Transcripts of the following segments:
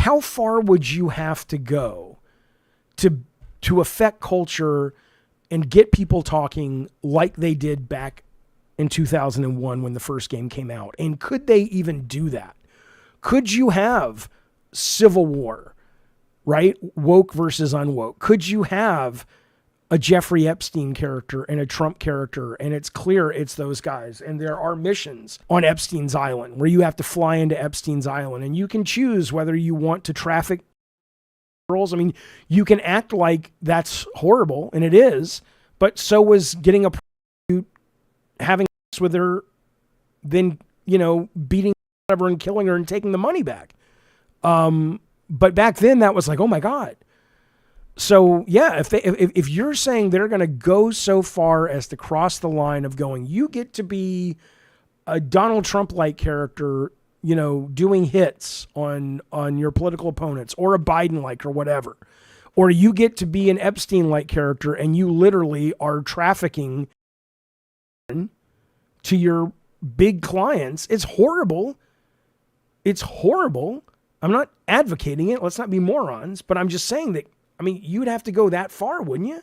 how far would you have to go to affect culture and get people talking like they did back in 2001 when the first game came out? And could they even do that? Could you have civil war, right? Woke versus unwoke. Could you have a Jeffrey Epstein character and a Trump character, and it's clear it's those guys, and there are missions on Epstein's Island where you have to fly into Epstein's Island, and you can choose whether you want to traffic girls. I mean, you can act like that's horrible, and it is, but so was getting a prostitute, having sex with her, then, beating whatever and killing her and taking the money back. But back then that was like, oh my God. So yeah, if you're saying they're going to go so far as to cross the line of going, you get to be a Donald Trump-like character, doing hits on your political opponents, or a Biden-like or whatever, or you get to be an Epstein-like character and you literally are trafficking to your big clients. It's horrible. It's horrible. I'm not advocating it. Let's not be morons, but I'm just saying that, you'd have to go that far, wouldn't you?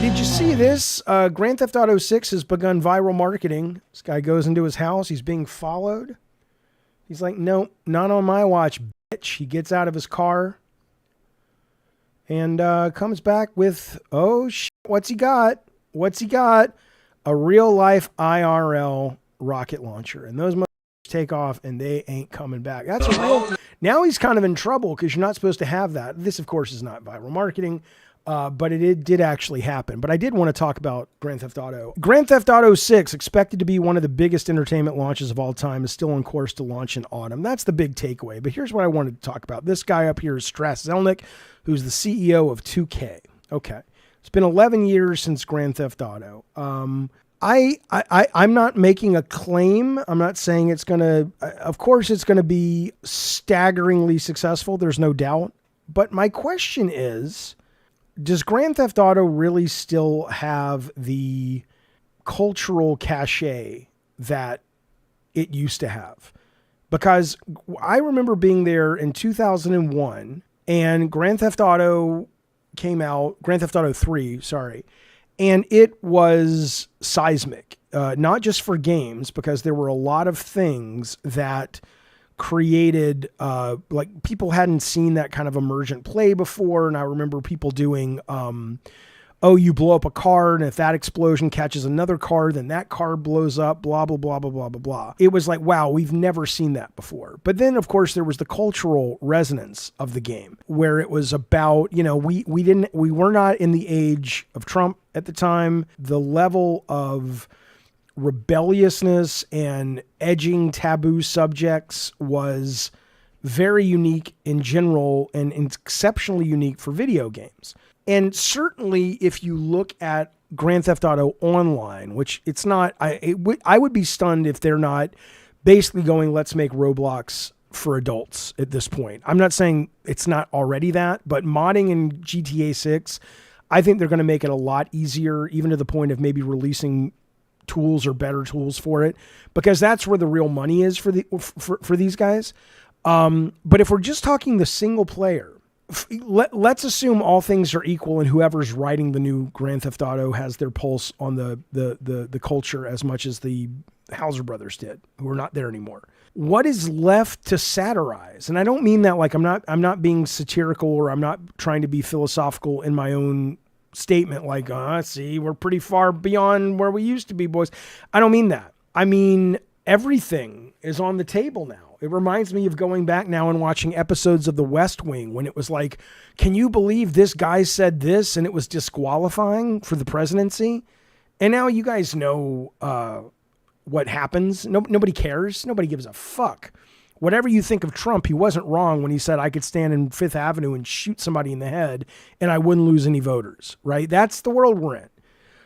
Did you see this? Grand Theft Auto 6 has begun viral marketing. This guy goes into his house. He's being followed. He's like, no, not on my watch, bitch. He gets out of his car and comes back with, oh, shit, what's he got? What's he got? A real-life IRL rocket launcher. And those take off and they ain't coming back. That's a real... Now he's kind of in trouble because you're not supposed to have that. This, of course, is not viral marketing, but it did actually happen. But I did want to talk about Grand Theft Auto. Grand Theft Auto 6, expected to be one of the biggest entertainment launches of all time, is still on course to launch in autumn. That's the big takeaway. But here's what I wanted to talk about. This guy up here is Strass Zelnick, who's the CEO of 2K. Okay. It's been 11 years since Grand Theft Auto. I'm not making a claim. I'm not saying it's going to, of course it's going to be staggeringly successful. There's no doubt. But my question is, does Grand Theft Auto really still have the cultural cachet that it used to have? Because I remember being there in 2001 and Grand Theft Auto came out, Grand Theft Auto 3, sorry. And it was seismic, not just for games, because there were a lot of things that created, like people hadn't seen that kind of emergent play before. And I remember people doing, you blow up a car, and if that explosion catches another car, then that car blows up, blah, blah, blah, blah, blah, blah, blah. It was like, wow, we've never seen that before. But then, of course, there was the cultural resonance of the game, where it was about, we were not in the age of Trump at the time. The level of rebelliousness and edging taboo subjects was very unique in general and exceptionally unique for video games. And certainly if you look at Grand Theft Auto Online, which it's not, I would be stunned if they're not basically going, let's make Roblox for adults at this point. I'm not saying it's not already that, but modding in GTA 6, I think they're going to make it a lot easier, even to the point of maybe releasing tools or better tools for it, because that's where the real money is for these guys. But if we're just talking the single player, let's assume all things are equal and whoever's writing the new Grand Theft Auto has their pulse on the culture as much as the Hauser brothers did, who are not there anymore. What is left to satirize? And I don't mean that like I'm not being satirical, or I'm not trying to be philosophical in my own statement like, see, we're pretty far beyond where we used to be, boys. I don't mean that. I mean, everything is on the table now. It reminds me of going back now and watching episodes of The West Wing when it was like, can you believe this guy said this and it was disqualifying for the presidency? And now you guys know what happens. Nobody cares. Nobody gives a fuck. Whatever you think of Trump, he wasn't wrong when he said I could stand in Fifth Avenue and shoot somebody in the head and I wouldn't lose any voters, right? That's the world we're in.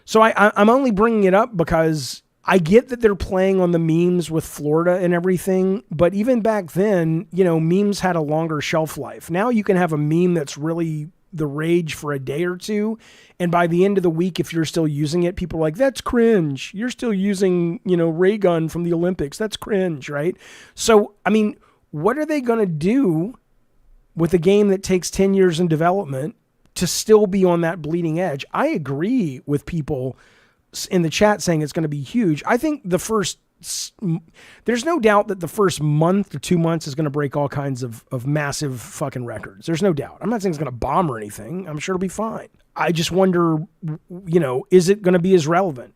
So I'm only bringing it up because I get that they're playing on the memes with Florida and everything, but even back then, memes had a longer shelf life. Now you can have a meme that's really the rage for a day or two, and by the end of the week, if you're still using it, people are like, that's cringe. You're still using, ray gun from the Olympics. That's cringe, right? So, I mean, what are they going to do with a game that takes 10 years in development to still be on that bleeding edge? I agree with people in the chat saying it's going to be huge. I think there's no doubt that the first month or 2 months is going to break all kinds of massive fucking records. There's no doubt. I'm not saying it's going to bomb or anything. I'm sure it'll be fine. I just wonder, is it going to be as relevant?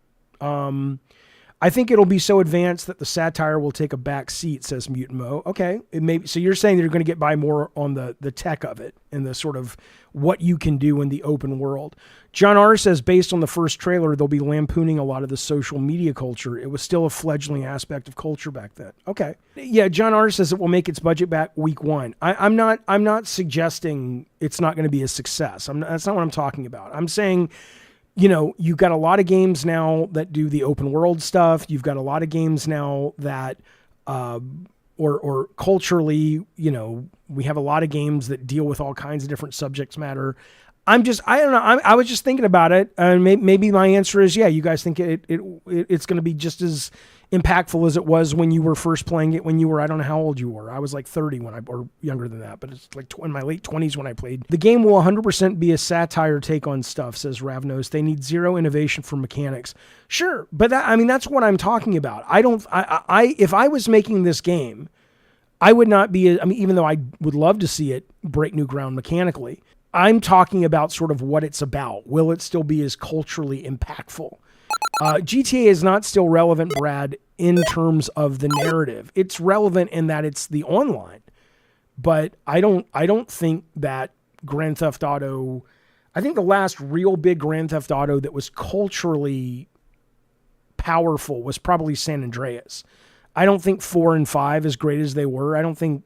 I think it'll be so advanced that the satire will take a back seat, says Mutant Mo. Okay. So you're saying that you're going to get by more on the tech of it and the sort of what you can do in the open world. John R. says, based on the first trailer, they'll be lampooning a lot of the social media culture. It was still a fledgling aspect of culture back then. Okay. Yeah. John R. says it will make its budget back week one. I'm not suggesting it's not going to be a success. That's not what I'm talking about. I'm saying, you've got a lot of games now that do the open world stuff. You've got a lot of games now that, or culturally, we have a lot of games that deal with all kinds of different subject matter. I don't know. I was just thinking about it, and maybe my answer is, yeah, you guys think it's going to be just as impactful as it was when you were first playing it, when you were, I don't know how old you were. I was like 30 or younger than that, but it's like in my late 20s when I played. The game will 100% be a satire take on stuff, says Ravnos. They need zero innovation for mechanics. Sure, but that's what I'm talking about. If I was making this game, I would not be, even though I would love to see it break new ground mechanically, I'm talking about sort of what it's about. Will it still be as culturally impactful? GTA is not still relevant, Brad, in terms of the narrative. It's relevant in that it's the online, but I don't think that Grand Theft Auto, I think the last real big Grand Theft Auto that was culturally powerful was probably San Andreas. I don't think 4 and 5, as great as they were, I don't think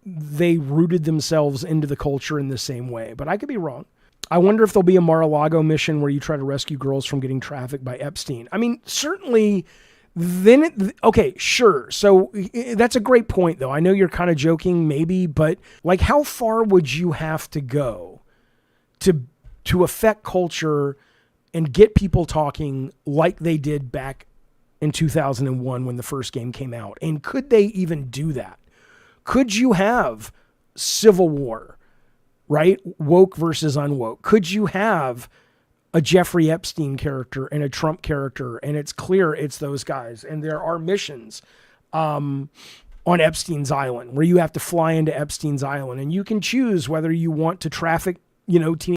they rooted themselves into the culture in the same way, but I could be wrong. I wonder if there'll be a Mar-a-Lago mission where you try to rescue girls from getting trafficked by Epstein. Certainly, okay, sure. So that's a great point, though. I know you're kind of joking, maybe, but like, how far would you have to go to affect culture and get people talking like they did back in 2001 when the first game came out? And could they even do that? Could you have civil war? Right? Woke versus unwoke. Could you have a Jeffrey Epstein character and a Trump character, and it's clear it's those guys, and there are missions on Epstein's Island where you have to fly into Epstein's Island, and you can choose whether you want to traffic, teenagers.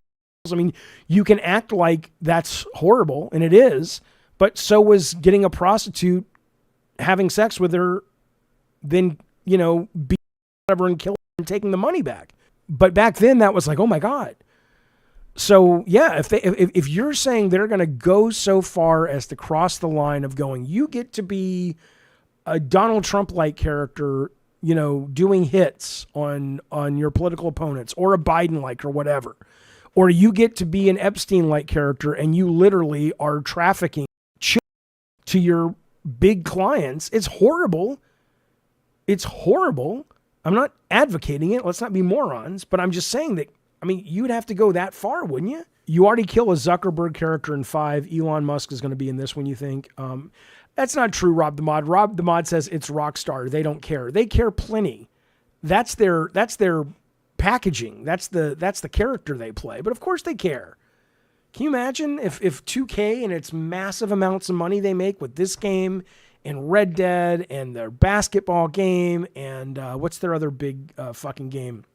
You can act like that's horrible, and it is, but so was getting a prostitute, having sex with her, then, be whatever and kill her and taking the money back. But back then that was like, oh my God. So yeah, if you're saying they're going to go so far as to cross the line of going, you get to be a Donald Trump-like character, doing hits on your political opponents, or a Biden-like or whatever, or you get to be an Epstein-like character and you literally are trafficking to your big clients. It's horrible. It's horrible. I'm not advocating it. Let's not be morons, but I'm just saying that, you'd have to go that far, wouldn't you? You already kill a Zuckerberg character in 5. Elon Musk is going to be in this one, you think? That's not true, Rob the Mod. Rob the Mod says it's Rockstar. They don't care. They care plenty. That's their packaging. That's the character they play. But of course they care. Can you imagine if 2K and its massive amounts of money they make with this game and Red Dead and their basketball game and what's their other big fucking game?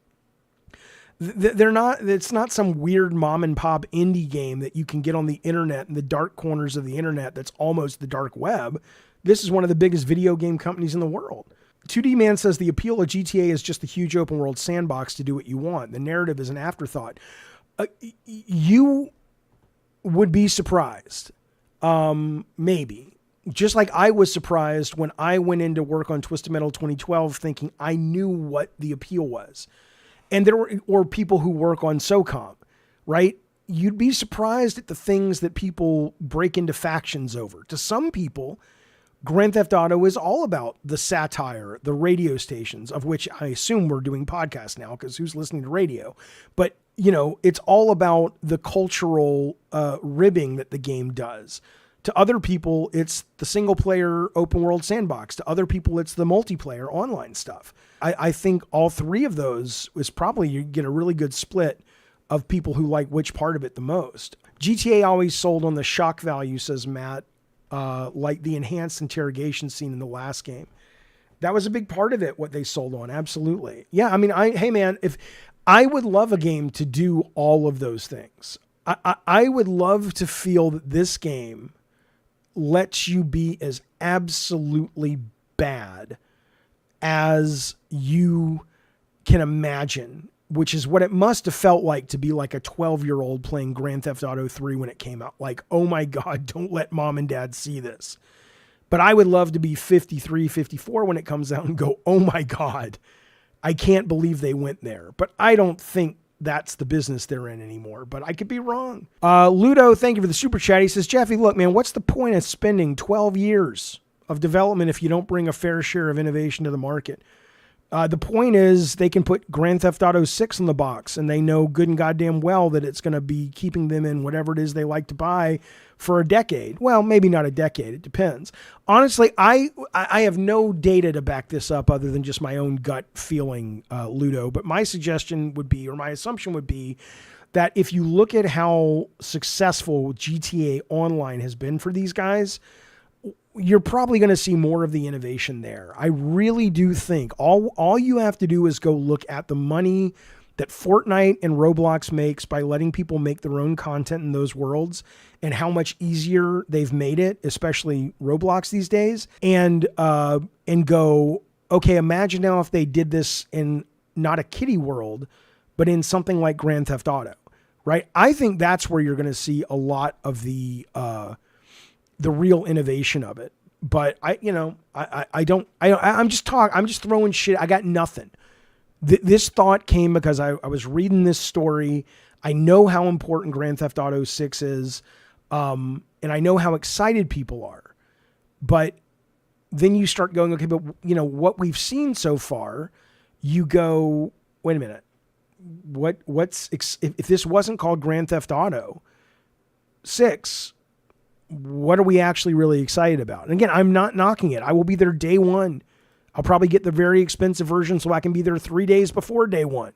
It's not some weird mom and pop indie game that you can get on the internet in the dark corners of the internet that's almost the dark web. This is one of the biggest video game companies in the world. 2D Man says the appeal of GTA is just a huge open world sandbox to do what you want. The narrative is an afterthought. You would be surprised. Maybe. Just like I was surprised when I went into work on Twisted Metal 2012 thinking I knew what the appeal was. And there were people who work on SOCOM, right? You'd be surprised at the things that people break into factions over. To some people, Grand Theft Auto is all about the satire, the radio stations, of which I assume we're doing podcasts now because who's listening to radio? But, it's all about the cultural ribbing that the game does. To other people, it's the single player open world sandbox. To other people, it's the multiplayer online stuff. I think all three of those is probably, you get a really good split of people who like which part of it the most. GTA always sold on the shock value, says Matt, like the enhanced interrogation scene in the last game. That was a big part of it, what they sold on. Absolutely. Yeah. I mean, hey man, if I would love a game to do all of those things, I would love to feel that this game lets you be as absolutely bad as you can imagine, which is what it must have felt like to be like a 12-year-old playing Grand Theft Auto 3 when it came out. Like, oh my God, don't let mom and dad see this. But I would love to be 53, 54 when it comes out and go, oh my God, I can't believe they went there. But I don't think that's the business they're in anymore, but I could be wrong. Ludo, thank you for the super chat. He says, Jaffe, look, man, what's the point of spending 12 years of development if you don't bring a fair share of innovation to the market? The point is they can put Grand Theft Auto 6 in the box and they know good and goddamn well that it's going to be keeping them in whatever it is they like to buy for a decade. Well, maybe not a decade. It depends. Honestly, I have no data to back this up other than just my own gut feeling, Ludo. But my suggestion would be, or my assumption would be, that if you look at how successful GTA Online has been for these guys, you're probably going to see more of the innovation there. I really do think all you have to do is go look at the money that Fortnite and Roblox makes by letting people make their own content in those worlds and how much easier they've made it, especially Roblox these days, and go, okay, imagine now if they did this in not a kiddie world, but in something like Grand Theft Auto, right? I think that's where you're going to see a lot of the real innovation of it. But I'm just throwing shit. I got nothing. This thought came because I was reading this story. I know how important Grand Theft Auto 6 is. And I know how excited people are, but then you start going, okay, but what we've seen so far, you go, wait a minute. If this wasn't called Grand Theft Auto 6, what are we actually really excited about? And again, I'm not knocking it. I will be there day one. I'll probably get the very expensive version so I can be there 3 days before day one.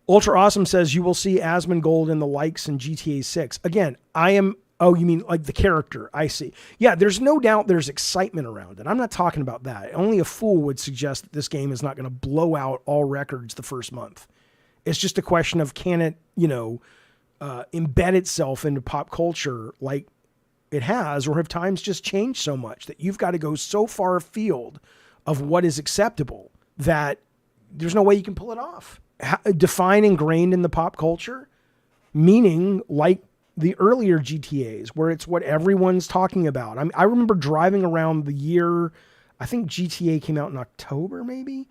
Ultra Awesome says you will see Asmongold and the likes in GTA 6. Again, oh, you mean like the character? I see. Yeah, there's no doubt there's excitement around it. I'm not talking about that. Only a fool would suggest that this game is not going to blow out all records the first month. It's just a question of can it, embed itself into pop culture like it has, or have times just changed so much that you've got to go so far afield of what is acceptable that there's no way you can pull it off. Define ingrained in the pop culture, meaning like the earlier GTAs where it's what everyone's talking about. I remember driving around the year, I think GTA came out in October, maybe.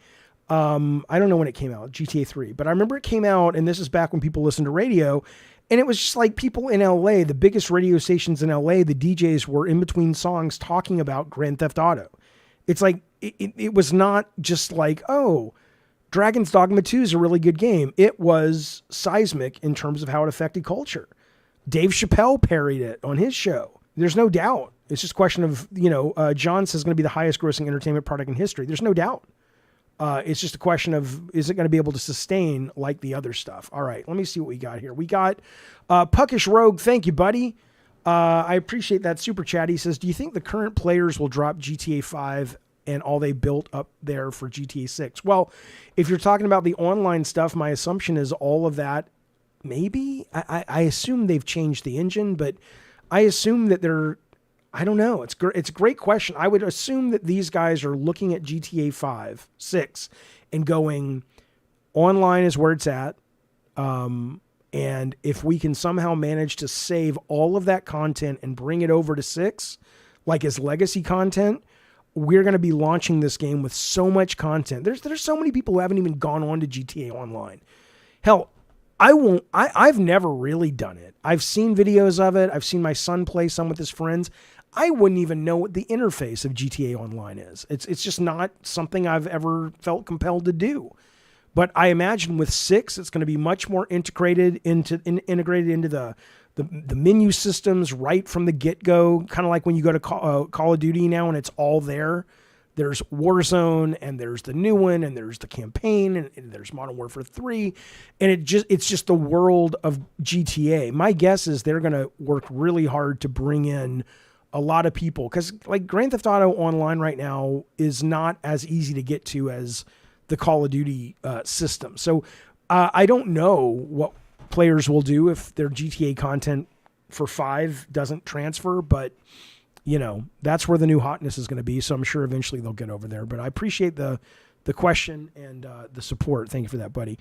I don't know when it came out, GTA 3, but I remember it came out, and this is back when people listened to radio. And it was just like people in LA, the biggest radio stations in LA, the DJs were in between songs talking about Grand Theft Auto. It's like, it was not just like, oh, Dragon's Dogma 2 is a really good game. It was seismic in terms of how it affected culture. Dave Chappelle parodied it on his show. There's no doubt. It's just a question of, John says it's going to be the highest grossing entertainment product in history. There's no doubt. It's just a question of, is it going to be able to sustain like the other stuff? All right, let me see what we got here. We got Puckish Rogue. Thank you, buddy. I appreciate that super chat. He says, do you think the current players will drop GTA 5 and all they built up there for GTA 6? Well, if you're talking about the online stuff, my assumption is all of that, maybe. I assume they've changed the engine, but I assume that I don't know. It's a great question. I would assume that these guys are looking at GTA 6, and going, online is where it's at. And if we can somehow manage to save all of that content and bring it over to 6, like as legacy content, we're going to be launching this game with so much content. There's so many people who haven't even gone on to GTA Online. Hell, I've never really done it. I've seen videos of it. I've seen my son play some with his friends. I wouldn't even know what the interface of GTA Online is. It's just not something I've ever felt compelled to do. But I imagine with 6, it's going to be much more integrated into the the menu systems right from the get-go, kind of like when you go to Call of Duty now and it's all there. There's Warzone and there's the new one and there's the campaign and there's Modern Warfare 3. And it's just the world of GTA. My guess is they're going to work really hard to bring in a lot of people, because like Grand Theft Auto Online right now is not as easy to get to as the Call of Duty system. So I don't know what players will do if their GTA content for 5 doesn't transfer, but that's where the new hotness is going to be. So I'm sure eventually they'll get over there, but I appreciate the question and the support. Thank you for that, buddy.